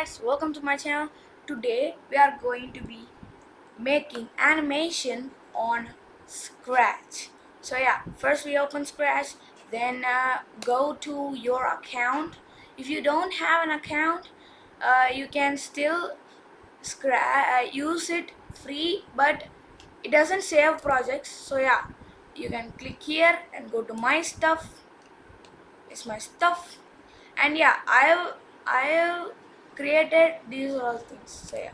guys, welcome to my channel. Today we are going to be making animation on Scratch. So yeah, first we open Scratch, then go to your account. If you don't have an account, you can still use it free, but it doesn't save projects. So yeah, you can click here and go to my stuff. It's my stuff, and yeah, I have created these all things. So yeah,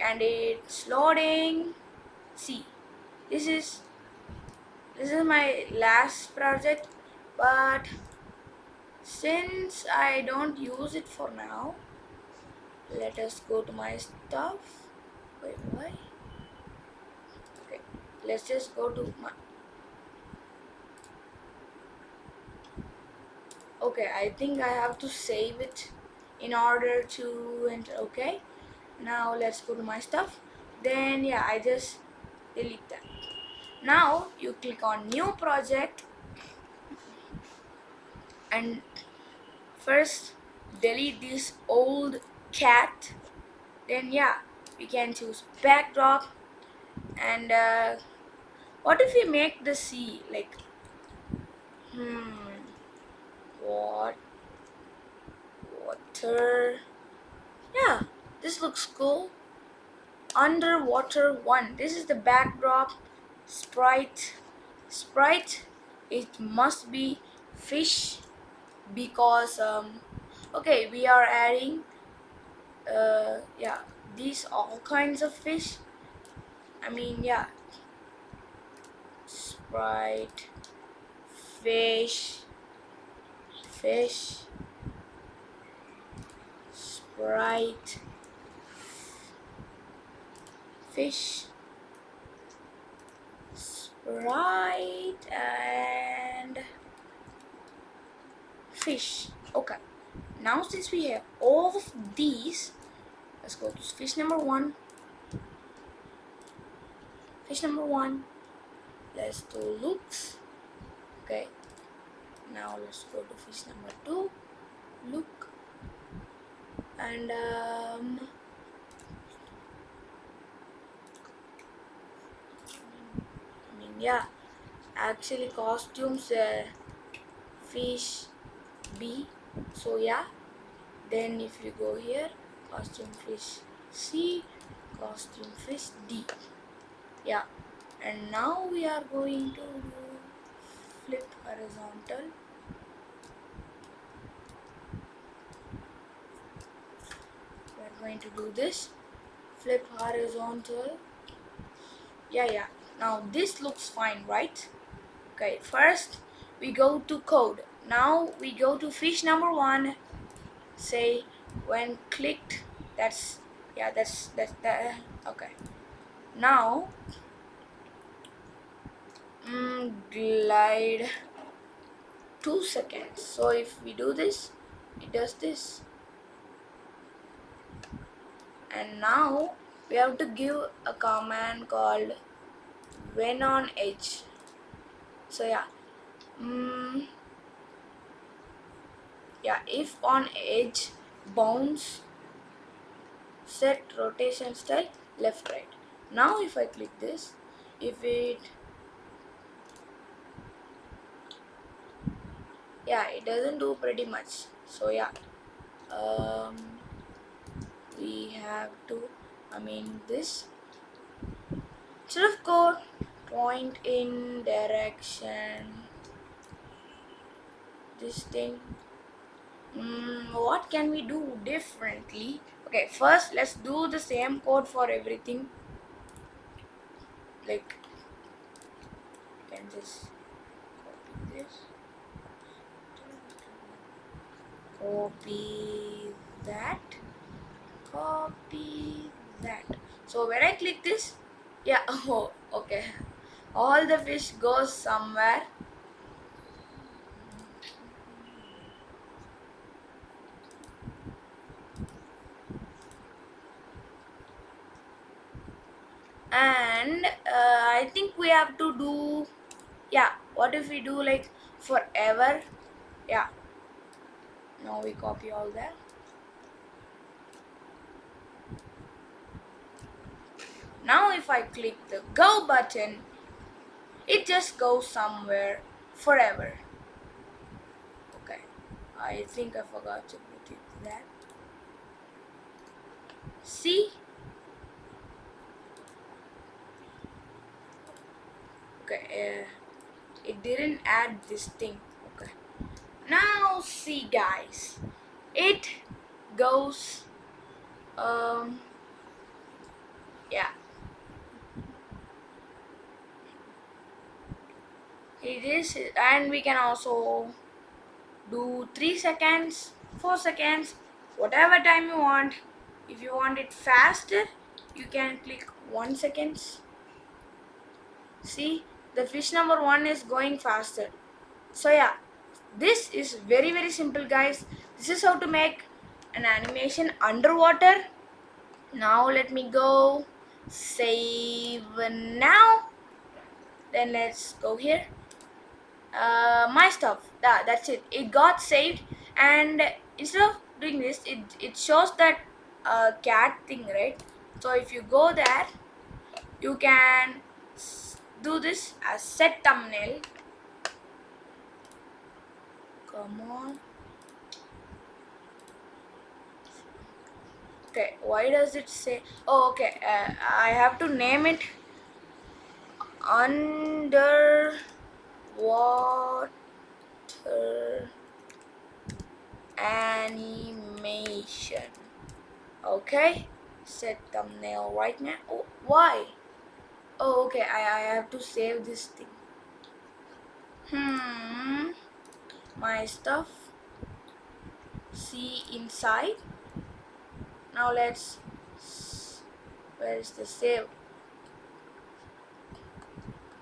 and it's loading. See, this is this is my last project, but since I don't use it for now, let us go to my stuff. Wait, why? Okay, let's just go to my. Okay, I think I have to save it in order to enter. Okay, now let's go to my stuff. Then yeah, I just delete that. Now you click on new project and first delete this old cat. Then yeah, we can choose backdrop, and what if we make the sea like hmm what water. Yeah, this looks cool. Underwater one, this is the backdrop. Sprite sprite it must be fish, because okay, we are adding yeah, these all kinds of fish. I mean, yeah, sprite, fish, fish, sprite, fish, sprite, and fish. Okay, now since we have all of these, let's go to fish number one. Fish number one, let's do looks. Okay, now let's go to fish number two, look. And I mean, yeah, actually costumes fish B. So yeah, then if you go here, costume fish C, costume fish D. Yeah, and now we are going to do flip horizontal. We are going to do this flip horizontal. Yeah, now this looks fine, right? Okay, first we go to code. Now we go to fish number one. Say when clicked, that's yeah, that's that. Okay, now glide 2 seconds. So if we do this, it does this. And now we have to give a command called when on edge. So yeah, mm, yeah, if on edge, bounce, set rotation style left right. Now if I click this, if it, yeah, it doesn't do pretty much. So yeah, um we have to, I mean, this instead of code, point in direction this thing. What can we do differently? Okay, first let's do the same code for everything. Like, you can just copy this, copy that, copy that. So when I click this, yeah, oh, okay, all the fish goes somewhere. And I think we have to do, yeah, what if we do like forever. Yeah, Now we copy all that. Now if I click the go button, it just goes somewhere forever. Okay, I think I forgot to put it that. See? Okay, it didn't add this thing. Okay, now see guys, it goes yeah, it is, and we can also do 3 seconds, 4 seconds, whatever time you want. If you want it faster, you can click 1 seconds. See, the fish number 1 is going faster. So yeah, this is very simple guys. This is how to make an animation underwater. Now let me go save now. Then let's go here. My stuff. That's it. It got saved, and instead of doing this, it shows that cat thing, right? So if you go there, you can do this as set thumbnail. Come on. Okay, why does it say? Oh, okay. I have to name it underwater animation. Okay, set thumbnail right now. Oh, why? Oh, okay. I have to save this thing. My stuff. See inside. Now let's. Where is the save?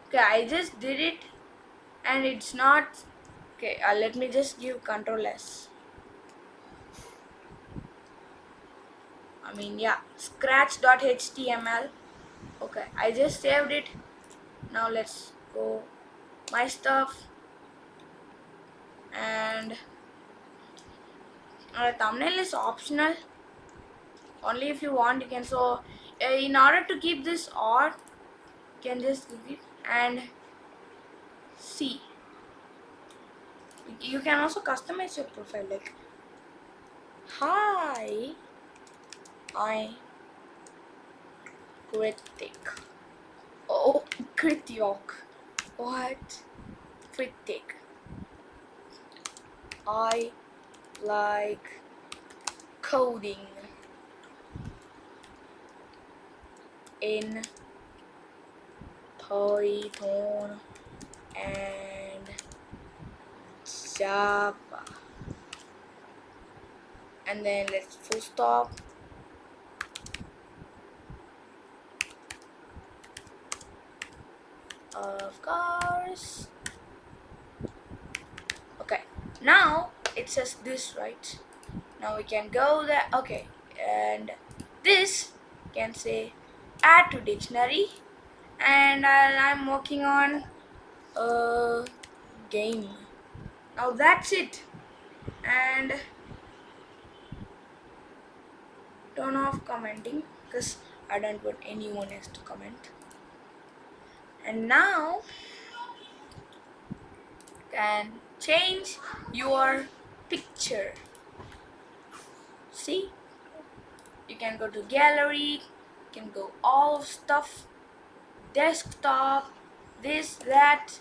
Okay, I just did it, and it's not. Okay, let me just give Control S. I mean, yeah, scratch.html. Okay, I just saved it. Now let's go my stuff, and thumbnail is optional. Only if you want you can. So in order to keep this odd, you can just give it and see. You can also customize your profile like, hi, I'm Kritik. Oh, Krityok. What? Kritik. I like coding in Python and Java. And then let's full stop. Of course. Okay, now it says this, right? Now we can go there. Okay, and this can say add to dictionary, and I'm working on a game. Now that's it. And turn off commenting because I don't want anyone else to comment. And now can change your picture. See, you can go to gallery, you can go all of stuff, desktop, this, that.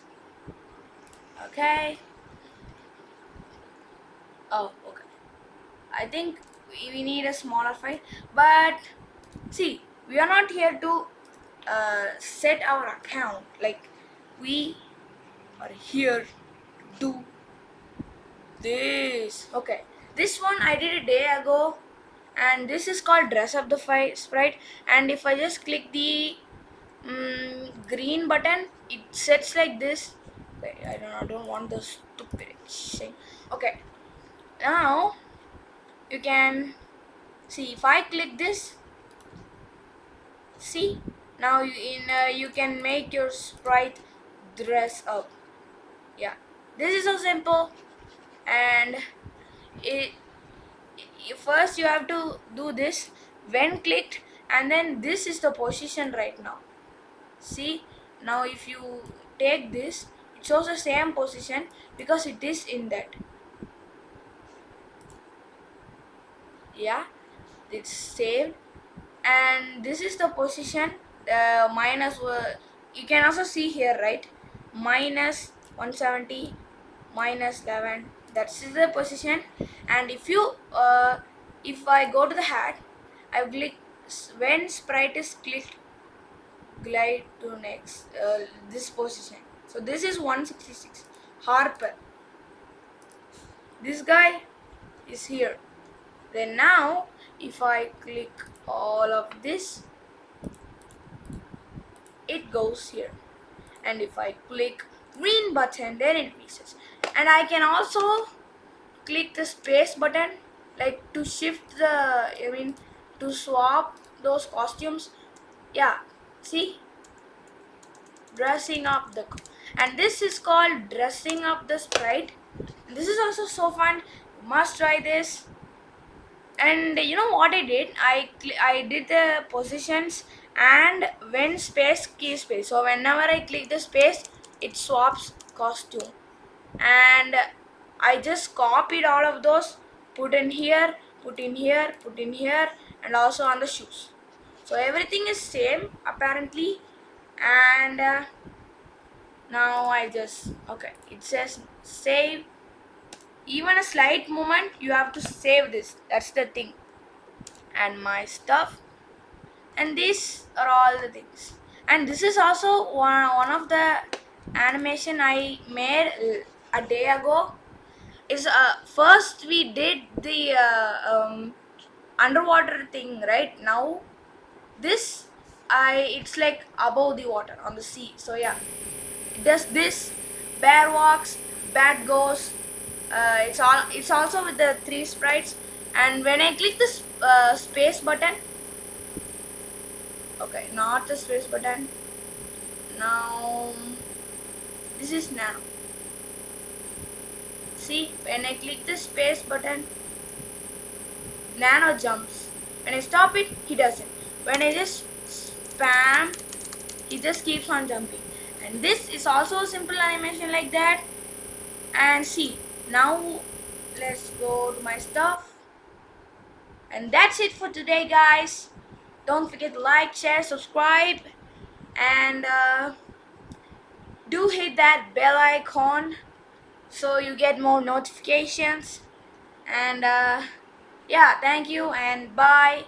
Okay. Oh, okay. I think we need a smaller file, but see, we are not here to set our account. Like, we are here to do this. Okay, this one I did a day ago, and this is called dress up the sprite. And if I just click the green button, it sets like this. Okay, I don't want the stupid thing. Okay, now you can see if I click this. See, now you can make your sprite dress up. Yeah, this is so simple, and first you have to do this when clicked, and then this is the position right now. See, now if you take this, it shows the same position because it is in that. Yeah, it's saved, and this is the position. Minus you can also see here, right? Minus 170, minus 11, that's the position. And if I go to the hat, I click when sprite is clicked, glide to next this position. So this is 166 Harper. This guy is here. Then now if I click all of this, it goes here. And if I click green button, then it increases. And I can also click the space button, like to shift the, to swap those costumes. Yeah, see, dressing up the, and this is called dressing up the sprite. This is also so fun. You must try this. And you know what I did? I did the positions and when space key space. So whenever I click the space, it swaps costume. And I just copied all of those, put in here, put in here, put in here, and also on the shoes. So everything is same apparently. And now I just, okay, it says save. Even a slight movement, you have to save this. That's the thing. And my stuff, and these are all the things. And this is also one of the animation I made a day ago. Is first we did the underwater thing, right? Now this, it's like above the water on the sea. So yeah, it does this. Bear walks, bat goes. It's also with the 3 sprites. And when I click this space button, okay, not the space button, now this is nano. See, when I click the space button, nano jumps. When I stop it, he doesn't. When I just spam, he just keeps on jumping. And this is also a simple animation like that. And see, now let's go to my stuff. And that's it for today, guys. Don't forget to like, share, subscribe, and do hit that bell icon so you get more notifications. And yeah, thank you and bye.